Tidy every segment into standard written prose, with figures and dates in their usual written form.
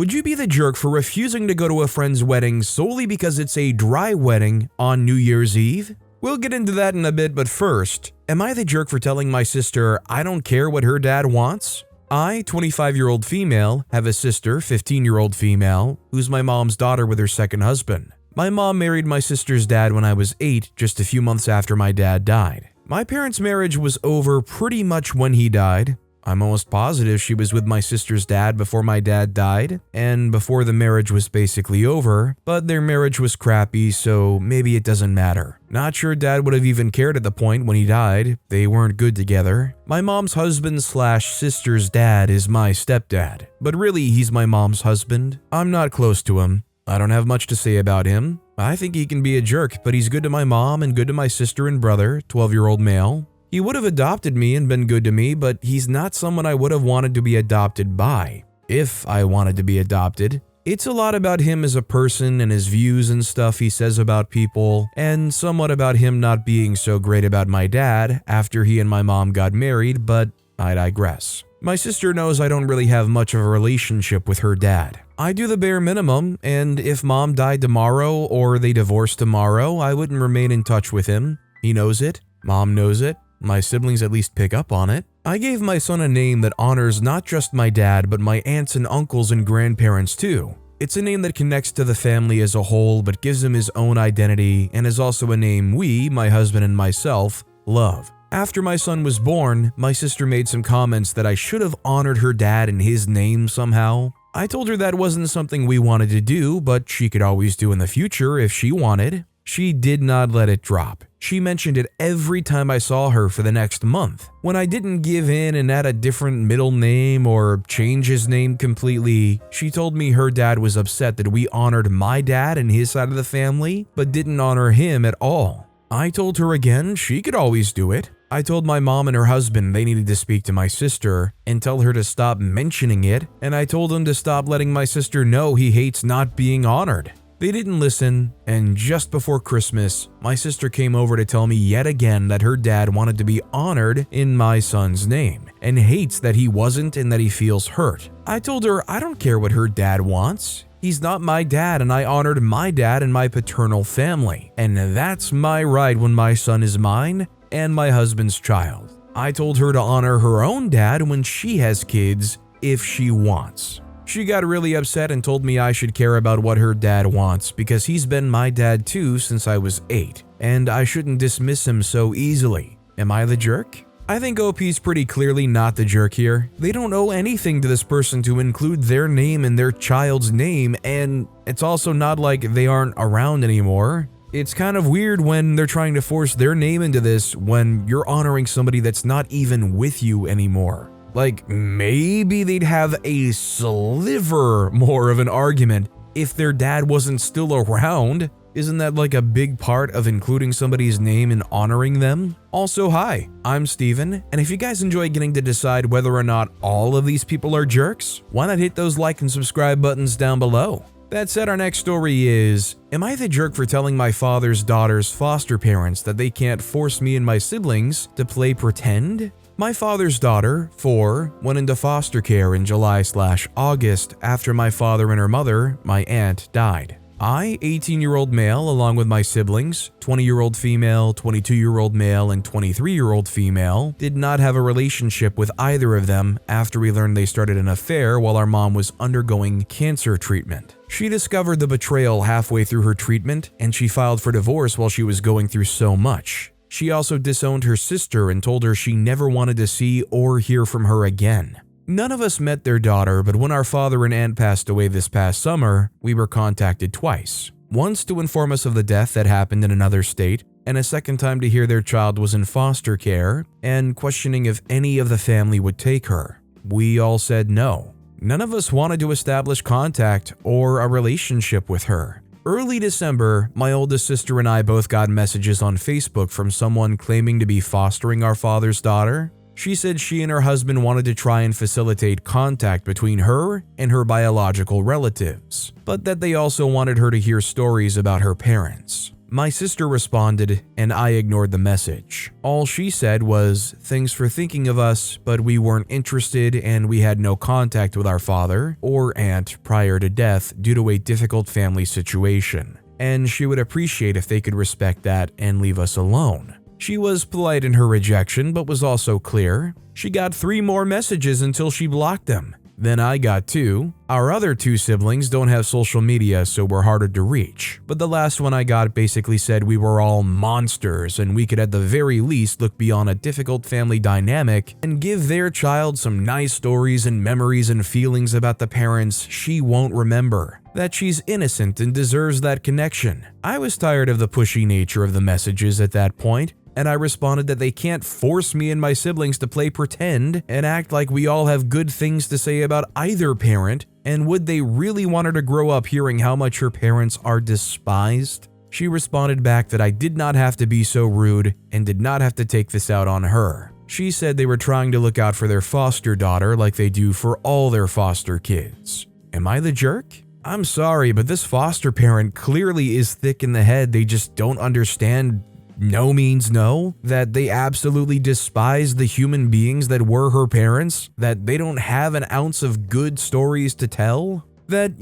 Would you be the jerk for refusing to go to a friend's wedding solely because it's a dry wedding on New Year's Eve? We'll get into that in a bit, but first, am I the jerk for telling my sister I don't care what her dad wants? I, 25-year-old female, have a sister, 15-year-old female, who's my mom's daughter with her second husband. My mom married my sister's dad when I was 8, just a few months after my dad died. My parents' marriage was over pretty much when he died. I'm almost positive she was with my sister's dad before my dad died, and before the marriage was basically over, but their marriage was crappy, so maybe it doesn't matter. Not sure dad would have even cared at the point when he died. They weren't good together. My mom's husband/sister's dad is my stepdad, but really he's my mom's husband. I'm not close to him. I don't have much to say about him. I think he can be a jerk, but he's good to my mom and good to my sister and brother, 12-year-old male. He would have adopted me and been good to me, but he's not someone I would have wanted to be adopted by, if I wanted to be adopted. It's a lot about him as a person and his views and stuff he says about people, and somewhat about him not being so great about my dad after he and my mom got married, but I digress. My sister knows I don't really have much of a relationship with her dad. I do the bare minimum, and if mom died tomorrow or they divorced tomorrow, I wouldn't remain in touch with him. He knows it. Mom knows it. My siblings at least pick up on it. I gave my son a name that honors not just my dad, but my aunts and uncles and grandparents too. It's a name that connects to the family as a whole, but gives him his own identity, and is also a name we, my husband and myself, love. After my son was born, my sister made some comments that I should have honored her dad in his name somehow. I told her that wasn't something we wanted to do, but she could always do in the future if she wanted. She did not let it drop. She mentioned it every time I saw her for the next month. When I didn't give in and add a different middle name or change his name completely, she told me her dad was upset that we honored my dad and his side of the family, but didn't honor him at all. I told her again she could always do it. I told my mom and her husband they needed to speak to my sister and tell her to stop mentioning it, and I told them to stop letting my sister know he hates not being honored. They didn't listen, and just before Christmas, my sister came over to tell me yet again that her dad wanted to be honored in my son's name, and hates that he wasn't and that he feels hurt. I told her I don't care what her dad wants. He's not my dad, and I honored my dad and my paternal family, and that's my right when my son is mine and my husband's child. I told her to honor her own dad when she has kids, if she wants. She got really upset and told me I should care about what her dad wants because he's been my dad too since I was 8, and I shouldn't dismiss him so easily. Am I the jerk? I think OP's pretty clearly not the jerk here. They don't owe anything to this person to include their name in their child's name, and it's also not like they aren't around anymore. It's kind of weird when they're trying to force their name into this when you're honoring somebody that's not even with you anymore. Like, maybe they'd have a sliver more of an argument if their dad wasn't still around. Isn't that like a big part of including somebody's name and honoring them? Also, hi, I'm Steven, and if you guys enjoy getting to decide whether or not all of these people are jerks, why not hit those like and subscribe buttons down below? That said, our next story is, am I the jerk for telling my father's daughter's foster parents that they can't force me and my siblings to play pretend? My father's daughter, 4, went into foster care in July/August after my father and her mother, my aunt, died. I, 18-year-old male, along with my siblings, 20-year-old female, 22-year-old male, and 23-year-old female, did not have a relationship with either of them after we learned they started an affair while our mom was undergoing cancer treatment. She discovered the betrayal halfway through her treatment, and she filed for divorce while she was going through so much. She also disowned her sister and told her she never wanted to see or hear from her again. None of us met their daughter, but when our father and aunt passed away this past summer, we were contacted twice. Once to inform us of the death that happened in another state, and a second time to hear their child was in foster care, and questioning if any of the family would take her. We all said no. None of us wanted to establish contact or a relationship with her. Early December, my oldest sister and I both got messages on Facebook from someone claiming to be fostering our father's daughter. She said she and her husband wanted to try and facilitate contact between her and her biological relatives, but that they also wanted her to hear stories about her parents. My sister responded, and I ignored the message. All she said was, "Thanks for thinking of us, but we weren't interested and we had no contact with our father or aunt prior to death due to a difficult family situation, and she would appreciate if they could respect that and leave us alone." She was polite in her rejection, but was also clear. She got 3 more messages until she blocked them. Then I got 2. Our other 2 siblings don't have social media, so we're harder to reach. But the last one I got basically said we were all monsters and we could at the very least look beyond a difficult family dynamic and give their child some nice stories and memories and feelings about the parents she won't remember. That she's innocent and deserves that connection. I was tired of the pushy nature of the messages at that point, and I responded that they can't force me and my siblings to play pretend and act like we all have good things to say about either parent, and would they really want her to grow up hearing how much her parents are despised? She responded back that I did not have to be so rude and did not have to take this out on her. She said they were trying to look out for their foster daughter like they do for all their foster kids. Am I the jerk? I'm sorry, but this foster parent clearly is thick in the head. They just don't understand no means no, that they absolutely despise the human beings that were her parents, that they don't have an ounce of good stories to tell, that,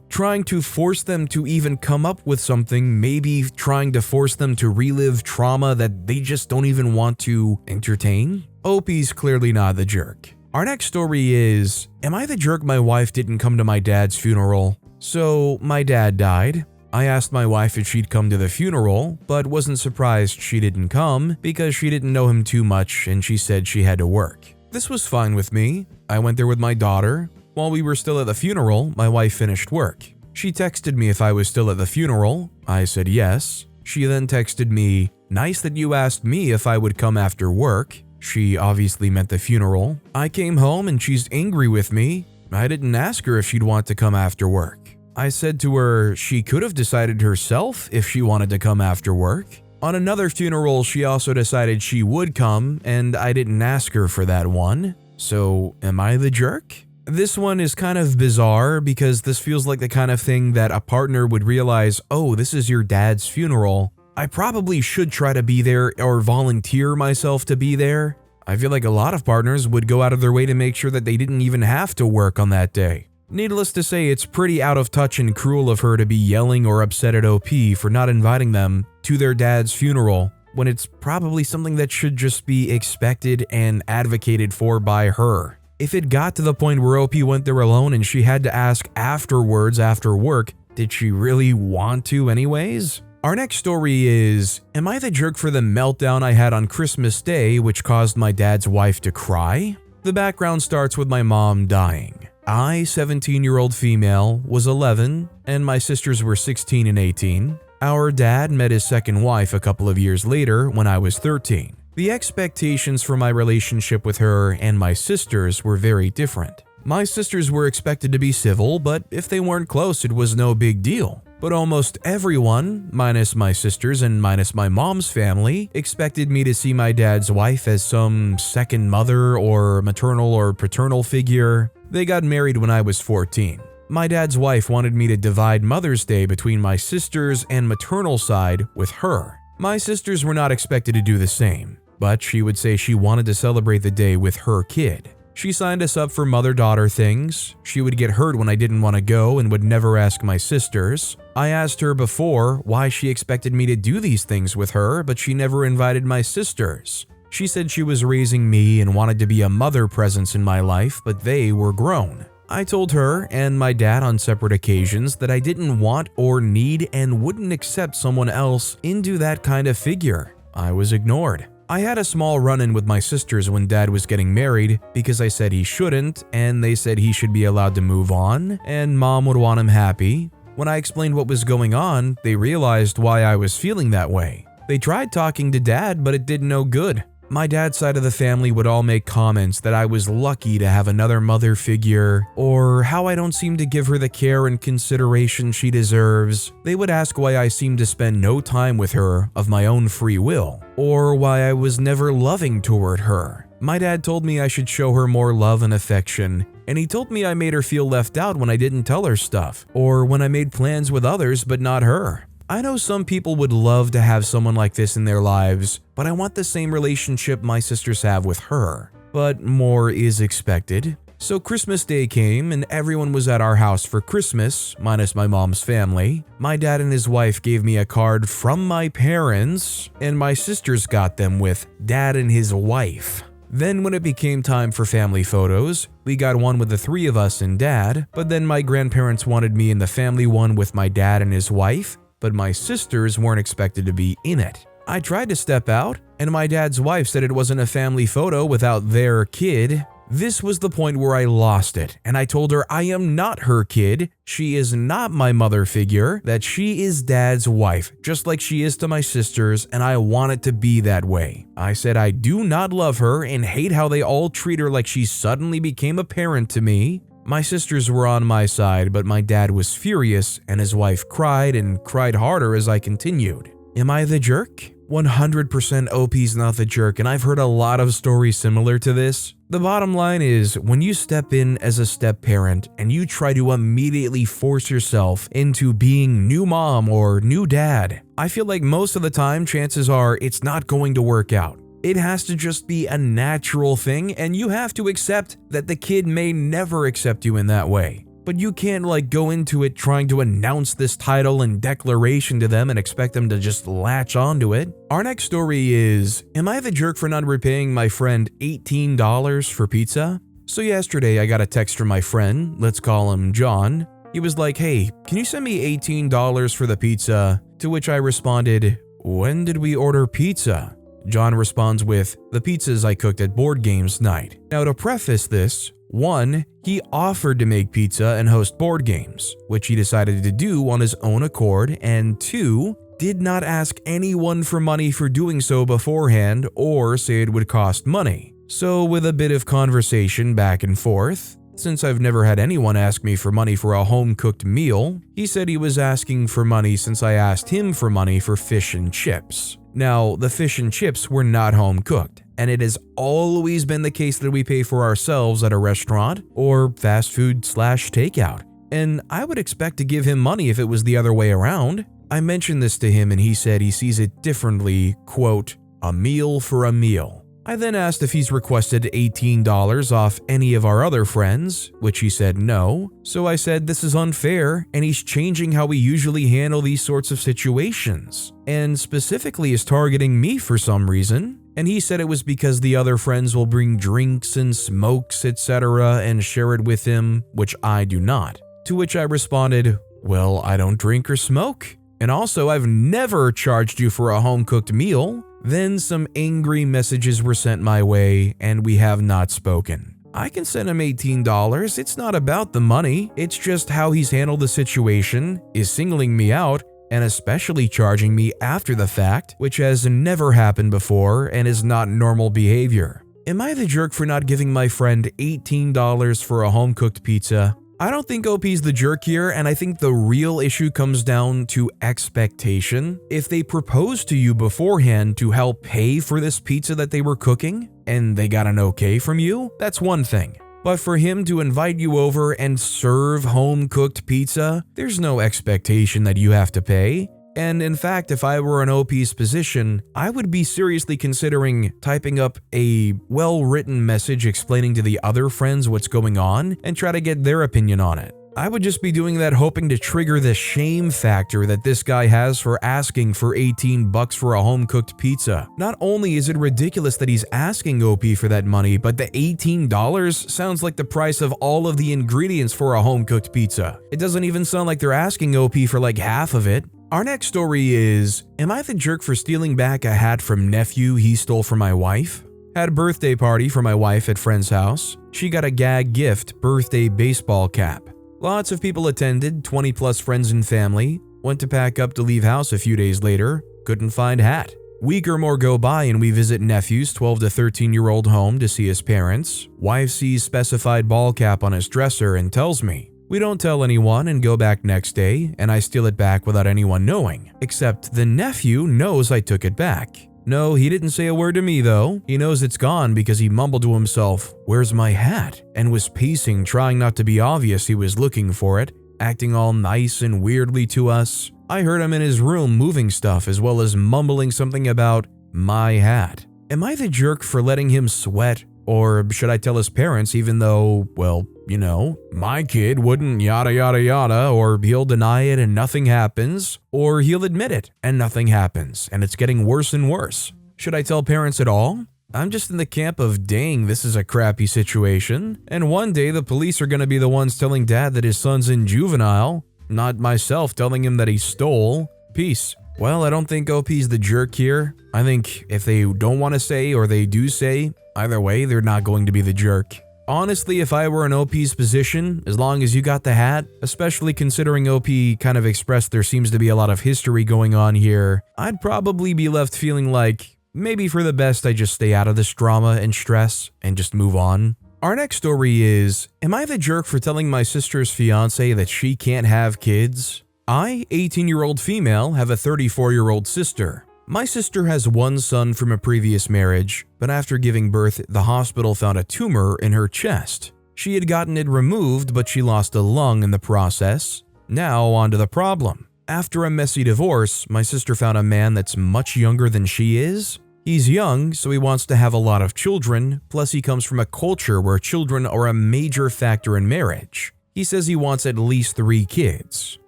trying to force them to even come up with something, maybe trying to force them to relive trauma that they just don't even want to entertain. Opie's clearly not the jerk. Our next story is, am I the jerk my wife didn't come to my dad's funeral? So, my dad died. I asked my wife if she'd come to the funeral, but wasn't surprised she didn't come because she didn't know him too much and she said she had to work. This was fine with me. I went there with my daughter. While we were still at the funeral, my wife finished work. She texted me if I was still at the funeral. I said yes. She then texted me, "Nice that you asked me if I would come after work." She obviously meant the funeral. I came home and she's angry with me. I didn't ask her if she'd want to come after work. I said to her she could have decided herself if she wanted to come after work. On another funeral, she also decided she would come, and I didn't ask her for that one. So, am I the jerk? This one is kind of bizarre because this feels like the kind of thing that a partner would realize, oh, this is your dad's funeral. I probably should try to be there or volunteer myself to be there. I feel like a lot of partners would go out of their way to make sure that they didn't even have to work on that day. Needless to say, it's pretty out of touch and cruel of her to be yelling or upset at OP for not inviting them to their dad's funeral when it's probably something that should just be expected and advocated for by her. If it got to the point where OP went there alone and she had to ask afterwards after work, did she really want to anyways? Our next story is, am I the jerk for the meltdown I had on Christmas Day which caused my dad's wife to cry? The background starts with my mom dying. I, 17-year-old female, was 11, and my sisters were 16 and 18. Our dad met his second wife a couple of years later when I was 13. The expectations for my relationship with her and my sisters were very different. My sisters were expected to be civil, but if they weren't close, it was no big deal. But almost everyone, minus my sisters and minus my mom's family, expected me to see my dad's wife as some second mother or maternal or paternal figure. They got married when I was 14. My dad's wife wanted me to divide Mother's Day between my sisters and maternal side with her. My sisters were not expected to do the same, but she would say she wanted to celebrate the day with her kid. She signed us up for mother-daughter things. She would get hurt when I didn't want to go and would never ask my sisters. I asked her before why she expected me to do these things with her, but she never invited my sisters. She said she was raising me and wanted to be a mother presence in my life, but they were grown. I told her and my dad on separate occasions that I didn't want or need and wouldn't accept someone else into that kind of figure. I was ignored. I had a small run-in with my sisters when dad was getting married because I said he shouldn't and they said he should be allowed to move on and mom would want him happy. When I explained what was going on, they realized why I was feeling that way. They tried talking to dad, but it did no good. My dad's side of the family would all make comments that I was lucky to have another mother figure, or how I don't seem to give her the care and consideration she deserves. They would ask why I seemed to spend no time with her of my own free will, or why I was never loving toward her. My dad told me I should show her more love and affection, and he told me I made her feel left out when I didn't tell her stuff, or when I made plans with others but not her. I know some people would love to have someone like this in their lives, but I want the same relationship my sisters have with her. But more is expected. So Christmas Day came and everyone was at our house for Christmas, minus my mom's family. My dad and his wife gave me a card from my parents, and my sisters got them with Dad and his wife. Then when it became time for family photos, we got one with the three of us and Dad, but then my grandparents wanted me in the family one with my dad and his wife, but my sisters weren't expected to be in it. I tried to step out, and my dad's wife said it wasn't a family photo without their kid. This was the point where I lost it, and I told her I am not her kid, she is not my mother figure, that she is Dad's wife, just like she is to my sisters, and I want it to be that way. I said I do not love her and hate how they all treat her like she suddenly became a parent to me. My sisters were on my side, but my dad was furious, and his wife cried and cried harder as I continued. Am I the jerk? 100% OP's not the jerk, and I've heard a lot of stories similar to this. The bottom line is, when you step in as a step-parent and you try to immediately force yourself into being new mom or new dad, I feel like most of the time chances are it's not going to work out. It has to just be a natural thing, and you have to accept that the kid may never accept you in that way. But you can't go into it trying to announce this title and declaration to them and expect them to just latch onto it. Our next story is, am I the jerk for not repaying my friend $18 for pizza? So yesterday I got a text from my friend, let's call him John. He was like, hey, can you send me $18 for the pizza? To which I responded, when did we order pizza? John responds with, the pizzas I cooked at board games night. Now to preface this, 1. He offered to make pizza and host board games, which he decided to do on his own accord, and 2. Did not ask anyone for money for doing so beforehand or say it would cost money. So with a bit of conversation back and forth, since I've never had anyone ask me for money for a home-cooked meal, he said he was asking for money since I asked him for money for fish and chips. Now, the fish and chips were not home-cooked, and it has always been the case that we pay for ourselves at a restaurant or fast food/takeout, and I would expect to give him money if it was the other way around. I mentioned this to him and he said he sees it differently, quote, a meal for a meal. I then asked if he's requested $18 off any of our other friends, which he said no, so I said this is unfair and he's changing how we usually handle these sorts of situations, and specifically is targeting me for some reason. And he said it was because the other friends will bring drinks and smokes, etc. and share it with him, which I do not. To which I responded, well, I don't drink or smoke. And also, I've never charged you for a home-cooked meal. Then some angry messages were sent my way, and we have not spoken. I can send him $18, it's not about the money, it's just how he's handled the situation, is singling me out, and especially charging me after the fact, which has never happened before and is not normal behavior. Am I the jerk for not giving my friend $18 for a home-cooked pizza? I don't think OP's the jerk here, and I think the real issue comes down to expectation. If they proposed to you beforehand to help pay for this pizza that they were cooking, and they got an okay from you, that's one thing. But for him to invite you over and serve home-cooked pizza, there's no expectation that you have to pay. And in fact, if I were in OP's position, I would be seriously considering typing up a well-written message explaining to the other friends what's going on and try to get their opinion on it. I would just be doing that hoping to trigger the shame factor that this guy has for asking for $18 for a home-cooked pizza. Not only is it ridiculous that he's asking OP for that money, but the $18 sounds like the price of all of the ingredients for a home-cooked pizza. It doesn't even sound like they're asking OP for like half of it. Our next story is, am I the jerk for stealing back a hat from NEPHEW he stole from my wife? Had a birthday party for my wife at friend's house. She got a gag gift birthday baseball cap. Lots of people attended, 20 plus friends and family. Went to pack up to leave house a few days later. Couldn't find hat. Week or more go by and we visit nephew's 12 to 13-year-old home to see his parents. Wife sees specified ball cap on his dresser and tells me. We don't tell anyone and go back next day, and I steal it back without anyone knowing. Except the nephew knows I took it back. No, he didn't say a word to me though. He knows it's gone because he mumbled to himself, "Where's my hat?" and was pacing, trying not to be obvious he was looking for it. acting all nice and weirdly to us. I heard him in his room moving stuff as well as mumbling something about my hat. Am I the jerk for letting him sweat? Or should I tell his parents even though, well, you know, my kid wouldn't yada yada yada, or he'll deny it and nothing happens, or he'll admit it and nothing happens and it's getting worse and worse. Should I tell parents at all? I'm just in the camp of dang, this is a crappy situation, and one day the police are gonna be the ones telling dad that his son's in juvenile, not myself telling him that he stole. Peace. Well, I don't think OP's the jerk here. I think if they don't want to say or they do say, either way, they're not going to be the jerk. Honestly, if I were in OP's position, as long as you got the hat, especially considering OP kind of expressed there seems to be a lot of history going on here, I'd probably be left feeling like maybe for the best I just stay out of this drama and stress and just move on. Our next story is, am I the jerk for telling my sister's fiancé that she can't have kids? I, 18-year-old female, have a 34-year-old sister. My sister has one son from a previous marriage, but after giving birth, the hospital found a tumor in her chest. She had gotten it removed, but she lost a lung in the process. Now, on to the problem. After a messy divorce, my sister found a man that's much younger than she is. He's young, so he wants to have a lot of children, plus he comes from a culture where children are a major factor in marriage. He says he wants at least 3 kids.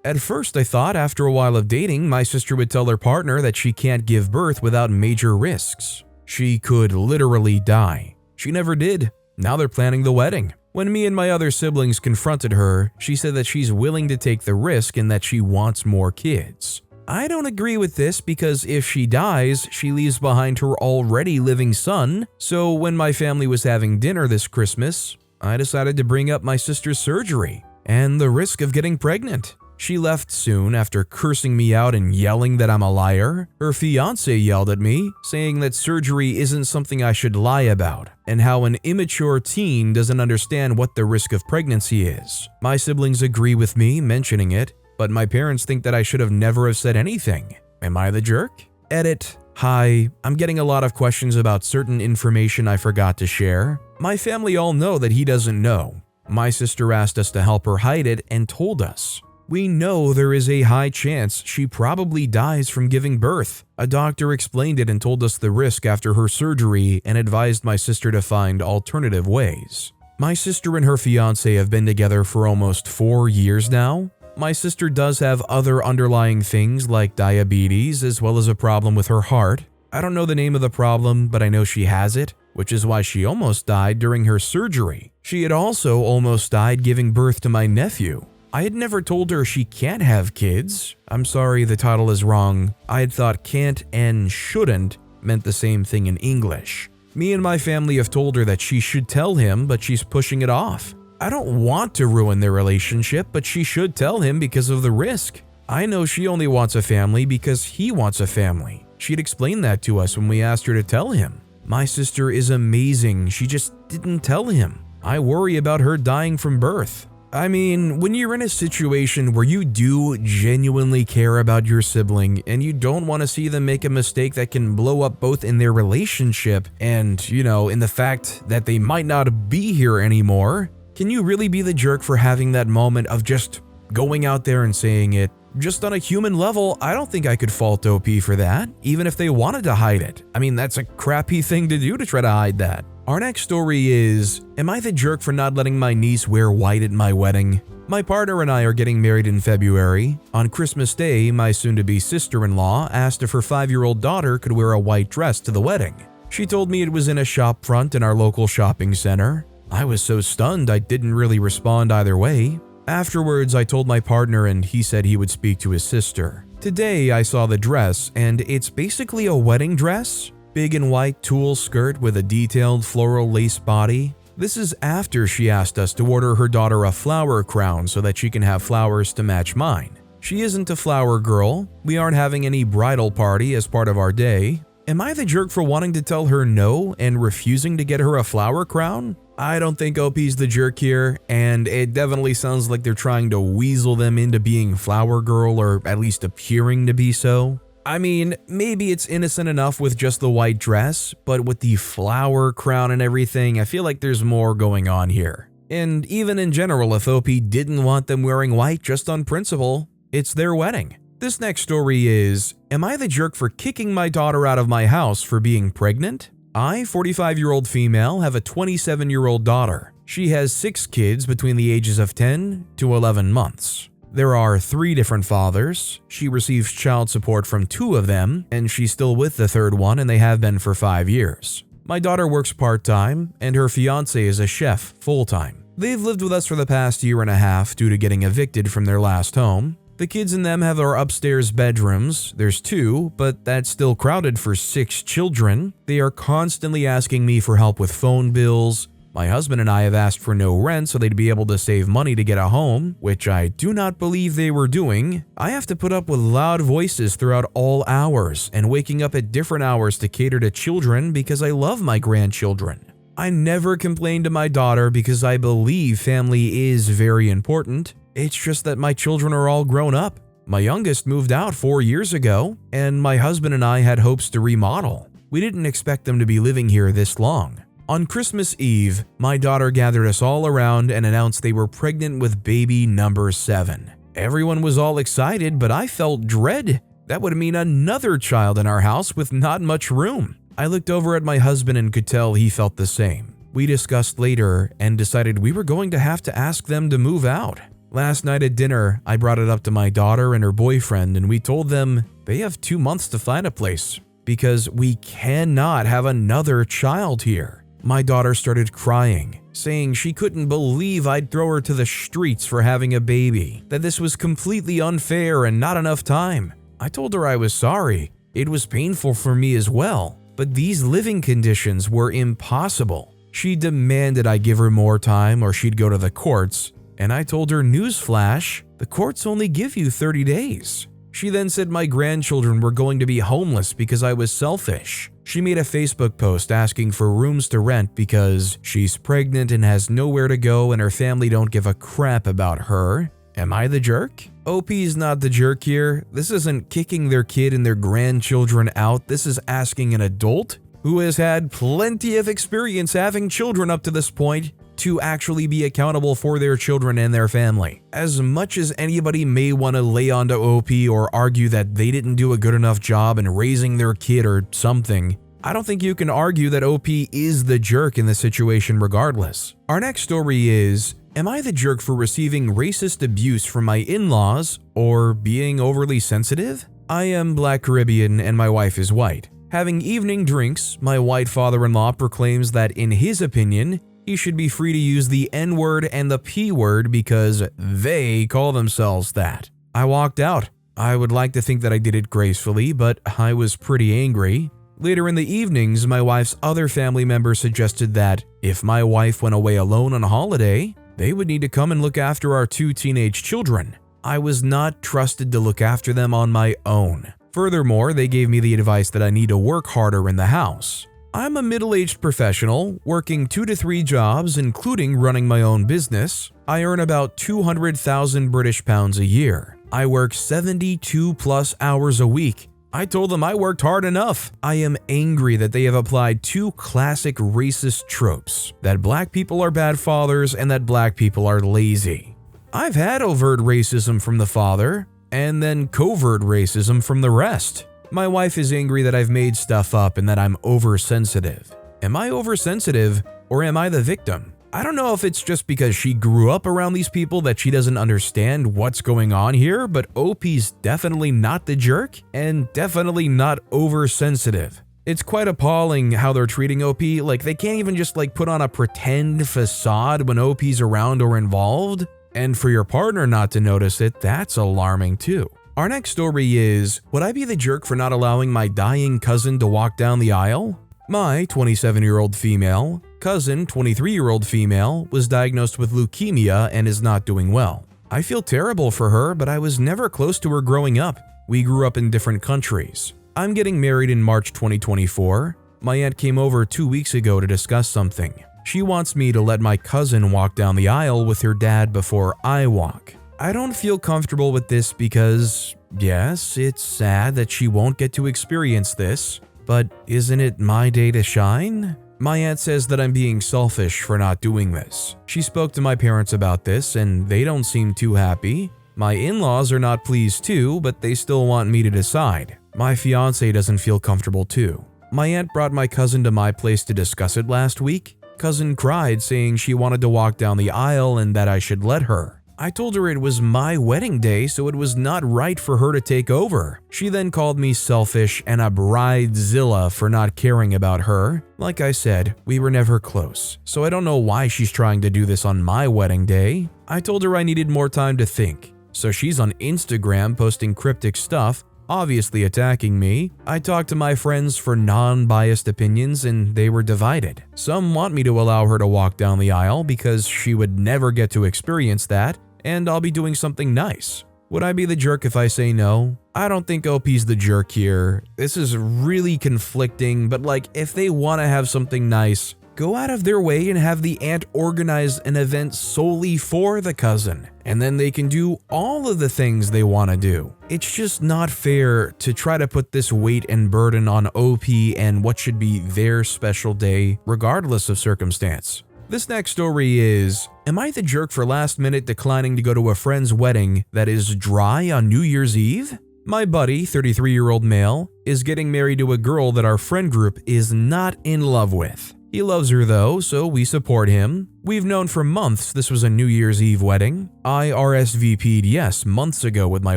At first I thought after a while of dating, my sister would tell her partner that she can't give birth without major risks. She could literally die. She never did. Now they're planning the wedding. When me and my other siblings confronted her, she said that she's willing to take the risk and that she wants more kids. I don't agree with this because if she dies, she leaves behind her already living son. So when my family was having dinner this Christmas, I decided to bring up my sister's surgery and the risk of getting pregnant. She left soon after cursing me out and yelling that I'm a liar. Her fiancé yelled at me, saying that surgery isn't something I should lie about, and how an immature teen doesn't understand what the risk of pregnancy is. My siblings agree with me mentioning it, but my parents think that I should have never have said anything. Am I the jerk? Edit. Hi, I'm getting a lot of questions about certain information I forgot to share. My family all know that he doesn't know. My sister asked us to help her hide it and told us. We know there is a high chance she probably dies from giving birth. A doctor explained it and told us the risk after her surgery and advised my sister to find alternative ways. My sister and her fiancé have been together for almost 4 years now. My sister does have other underlying things like diabetes as well as a problem with her heart. I don't know the name of the problem, but I know she has it, which is why she almost died during her surgery. She had also almost died giving birth to my nephew. I had never told her she can't have kids. I'm sorry, the title is wrong. I had thought can't and shouldn't meant the same thing in English. Me and my family have told her that she should tell him, but she's pushing it off. I don't want to ruin their relationship, but she should tell him because of the risk. I know she only wants a family because he wants a family. She'd explained that to us when we asked her to tell him. My sister is amazing, she just didn't tell him. I worry about her dying from birth. I mean, when you're in a situation where you do genuinely care about your sibling and you don't want to see them make a mistake that can blow up both in their relationship and, in the fact that they might not be here anymore, can you really be the jerk for having that moment of just going out there and saying it? Just on a human level, I don't think I could fault OP for that, even if they wanted to hide it. I mean, that's a crappy thing to do to try to hide that. Our next story is, am I the jerk for not letting my niece wear white at my wedding? My partner and I are getting married in February. On Christmas Day, my soon-to-be sister-in-law asked if her 5-year-old daughter could wear a white dress to the wedding. She told me it was in a shop front in our local shopping center. I was so stunned I didn't really respond either way. Afterwards, I told my partner and he said he would speak to his sister. Today, I saw the dress and it's basically a wedding dress. Big and white tulle skirt with a detailed floral lace body. This is after she asked us to order her daughter a flower crown so that she can have flowers to match mine. She isn't a flower girl. We aren't having any bridal party as part of our day. Am I the jerk for wanting to tell her no and refusing to get her a flower crown? I don't think OP's the jerk here, and it definitely sounds like they're trying to weasel them into being flower girl or at least appearing to be so. I mean, maybe it's innocent enough with just the white dress, but with the flower crown and everything, I feel like there's more going on here. And even in general, if OP didn't want them wearing white just on principle, it's their wedding. This next story is, am I the jerk for kicking my daughter out of my house for being pregnant? I, 45-year-old female, have a 27-year-old daughter. She has 6 kids between the ages of 10 to 11 months. There are 3 different fathers. She receives child support from 2 of them, and she's still with the 3rd one, and they have been for 5 years. My daughter works part-time, and her fiancé is a chef full-time. They've lived with us for the past year and a half due to getting evicted from their last home. The kids and them have their upstairs bedrooms. There's 2, but that's still crowded for 6 children. They are constantly asking me for help with phone bills. My husband and I have asked for no rent so they'd be able to save money to get a home, which I do not believe they were doing. I have to put up with loud voices throughout all hours and waking up at different hours to cater to children because I love my grandchildren. I never complain to my daughter because I believe family is very important. It's just that my children are all grown up. My youngest moved out 4 years ago, and my husband and I had hopes to remodel. We didn't expect them to be living here this long. On Christmas Eve, my daughter gathered us all around and announced they were pregnant with baby number 7. Everyone was all excited, but I felt dread. That would mean another child in our house with not much room. I looked over at my husband and could tell he felt the same. We discussed later and decided we were going to have to ask them to move out. Last night at dinner, I brought it up to my daughter and her boyfriend, and we told them they have 2 months to find a place because we cannot have another child here. My daughter started crying, saying she couldn't believe I'd throw her to the streets for having a baby, that this was completely unfair and not enough time. I told her I was sorry. It was painful for me as well, but these living conditions were impossible. She demanded I give her more time or she'd go to the courts, and I told her, newsflash, the courts only give you 30 days. She then said my grandchildren were going to be homeless because I was selfish. She made a Facebook post asking for rooms to rent because she's pregnant and has nowhere to go and her family don't give a crap about her. Am I the jerk? OP's not the jerk here. This isn't kicking their kid and their grandchildren out. This is asking an adult who has had plenty of experience having children up to this point to actually be accountable for their children and their family. As much as anybody may want to lay onto OP or argue that they didn't do a good enough job in raising their kid or something, I don't think you can argue that OP is the jerk in this situation regardless. Our next story is, am I the jerk for receiving racist abuse from my in-laws or being overly sensitive? I am Black Caribbean and my wife is white. Having evening drinks, my white father-in-law proclaims that in his opinion, he should be free to use the N-word and the P-word because they call themselves that. I walked out. I would like to think that I did it gracefully, but I was pretty angry. Later in the evenings, my wife's other family members suggested that if my wife went away alone on a holiday, they would need to come and look after our 2 teenage children. I was not trusted to look after them on my own. Furthermore, they gave me the advice that I need to work harder in the house. I'm a middle-aged professional, working 2 to 3 jobs, including running my own business. I earn about 200,000 British pounds a year. I work 72 plus hours a week. I told them I worked hard enough. I am angry that they have applied 2 classic racist tropes, that black people are bad fathers and that black people are lazy. I've had overt racism from the father, and then covert racism from the rest. My wife is angry that I've made stuff up and that I'm oversensitive. Am I oversensitive or am I the victim? I don't know if it's just because she grew up around these people that she doesn't understand what's going on here, but OP's definitely not the jerk and definitely not oversensitive. It's quite appalling how they're treating OP, like they can't even just put on a pretend facade when OP's around or involved. And for your partner not to notice it, that's alarming too. Our next story is, would I be the jerk for not allowing my dying cousin to walk down the aisle? My 27-year-old female cousin, 23-year-old female, was diagnosed with leukemia and is not doing well. I feel terrible for her, but I was never close to her growing up. We grew up in different countries. I'm getting married in March 2024. My aunt came over 2 weeks ago to discuss something. She wants me to let my cousin walk down the aisle with her dad before I walk. I don't feel comfortable with this because, yes, it's sad that she won't get to experience this, but isn't it my day to shine? My aunt says that I'm being selfish for not doing this. She spoke to my parents about this and they don't seem too happy. My in-laws are not pleased too, but they still want me to decide. My fiancé doesn't feel comfortable too. My aunt brought my cousin to my place to discuss it last week. Cousin cried, saying she wanted to walk down the aisle and that I should let her. I told her it was my wedding day, so it was not right for her to take over. She then called me selfish and a bridezilla for not caring about her. Like I said, we were never close, so I don't know why she's trying to do this on my wedding day. I told her I needed more time to think, so she's on Instagram posting cryptic stuff, obviously attacking me. I talked to my friends for non-biased opinions and they were divided. Some want me to allow her to walk down the aisle because she would never get to experience that, and I'll be doing something nice. Would I be the jerk if I say no? I don't think OP's the jerk here. This is really conflicting, but like, if they want to have something nice, go out of their way and have the aunt organize an event solely for the cousin, and then they can do all of the things they want to do. It's just not fair to try to put this weight and burden on OP and what should be their special day, regardless of circumstance. This next story is, am I the jerk for last minute declining to go to a friend's wedding that is dry on New Year's Eve? My buddy, 33-year-old male, is getting married to a girl that our friend group is not in love with. He loves her though, so we support him. We've known for months this was a New Year's Eve wedding. I RSVP'd yes months ago with my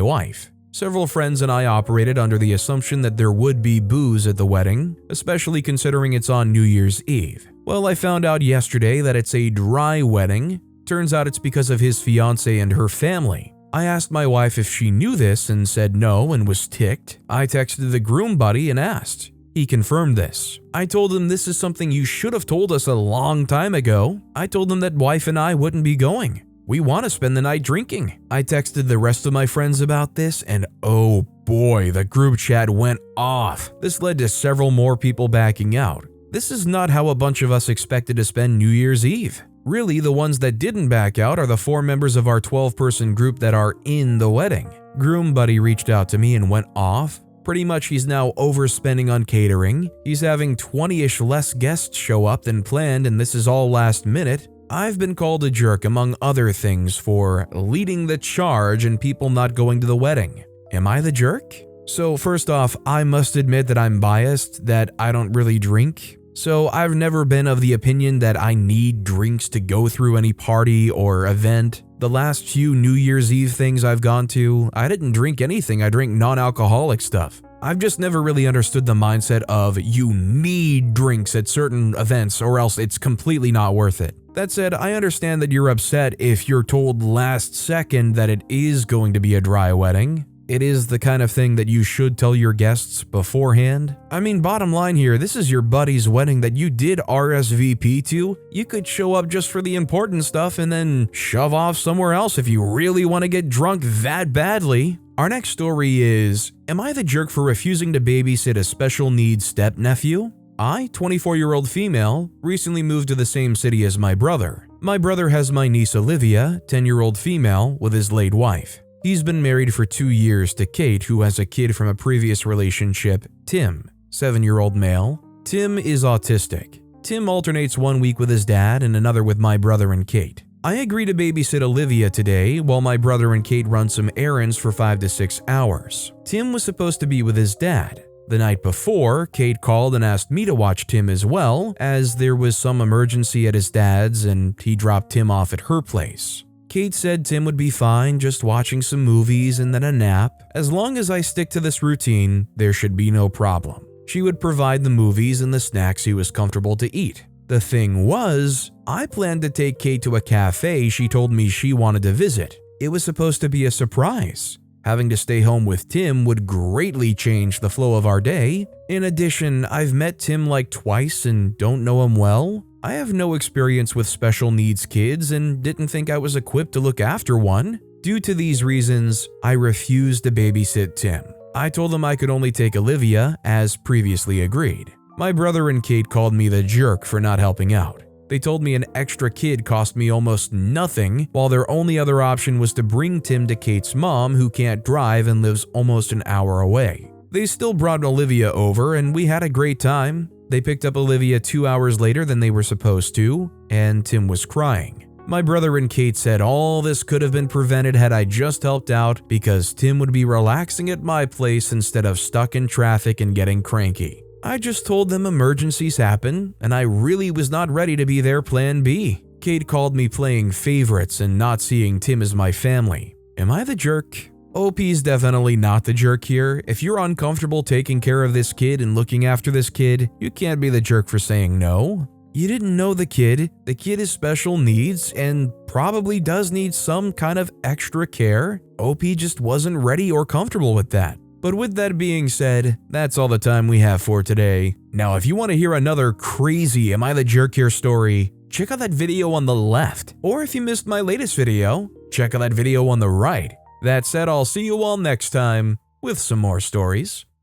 wife. Several friends and I operated under the assumption that there would be booze at the wedding, especially considering it's on New Year's Eve. Well, I found out yesterday that it's a dry wedding. Turns out it's because of his fiancé and her family. I asked my wife if she knew this and said no and was ticked. I texted the groom buddy and asked. He confirmed this. I told him this is something you should have told us a long time ago. I told him that wife and I wouldn't be going. We want to spend the night drinking. I texted the rest of my friends about this and oh boy, the group chat went off. This led to several more people backing out. This is not how a bunch of us expected to spend New Year's Eve. Really, the ones that didn't back out are the 4 members of our 12-person group that are in the wedding. Groom buddy reached out to me and went off. Pretty much he's now overspending on catering. He's having 20-ish less guests show up than planned, and this is all last minute. I've been called a jerk among other things for leading the charge and people not going to the wedding. Am I the jerk? So first off, I must admit that I'm biased, that I don't really drink. So I've never been of the opinion that I need drinks to go through any party or event. The last few New Year's Eve things I've gone to, I didn't drink anything, I drank non-alcoholic stuff. I've just never really understood the mindset of you need drinks at certain events or else it's completely not worth it. That said, I understand that you're upset if you're told last second that it is going to be a dry wedding. It is the kind of thing that you should tell your guests beforehand. I mean, bottom line here, this is your buddy's wedding that you did RSVP to. You could show up just for the important stuff and then shove off somewhere else if you really want to get drunk that badly. Our next story is, am I the jerk for refusing to babysit a special needs stepnephew? I, 24-year-old female, recently moved to the same city as my brother. My brother has my niece Olivia, 10-year-old female, with his late wife. He's been married for 2 years to Kate, who has a kid from a previous relationship, Tim, 7-year-old male. Tim is autistic. Tim alternates 1 week with his dad and another with my brother and Kate. I agree to babysit Olivia today while my brother and Kate run some errands for 5 to 6 hours. Tim was supposed to be with his dad. The night before, Kate called and asked me to watch Tim as well, as there was some emergency at his dad's and he dropped Tim off at her place. Kate said Tim would be fine just watching some movies and then a nap. As long as I stick to this routine, there should be no problem. She would provide the movies and the snacks he was comfortable to eat. The thing was, I planned to take Kate to a cafe she told me she wanted to visit. It was supposed to be a surprise. Having to stay home with Tim would greatly change the flow of our day. In addition, I've met Tim like twice and don't know him well. I have no experience with special needs kids and didn't think I was equipped to look after one. Due to these reasons, I refused to babysit Tim. I told them I could only take Olivia, as previously agreed. My brother and Kate called me the jerk for not helping out. They told me an extra kid cost me almost nothing, while their only other option was to bring Tim to Kate's mom, who can't drive and lives almost an hour away. They still brought Olivia over and we had a great time. They picked up Olivia 2 hours later than they were supposed to, and Tim was crying. My brother and Kate said all this could have been prevented had I just helped out because Tim would be relaxing at my place instead of stuck in traffic and getting cranky. I just told them emergencies happen, and I really was not ready to be their plan B. Kate called me playing favorites and not seeing Tim as my family. Am I the jerk? OP's definitely not the jerk here. If you're uncomfortable taking care of this kid and looking after this kid, you can't be the jerk for saying no. You didn't know the kid. The kid has special needs and probably does need some kind of extra care. OP just wasn't ready or comfortable with that. But with that being said, that's all the time we have for today. Now, if you want to hear another crazy Am I the Jerk Here story, check out that video on the left. Or if you missed my latest video, check out that video on the right. That said, I'll see you all next time with some more stories.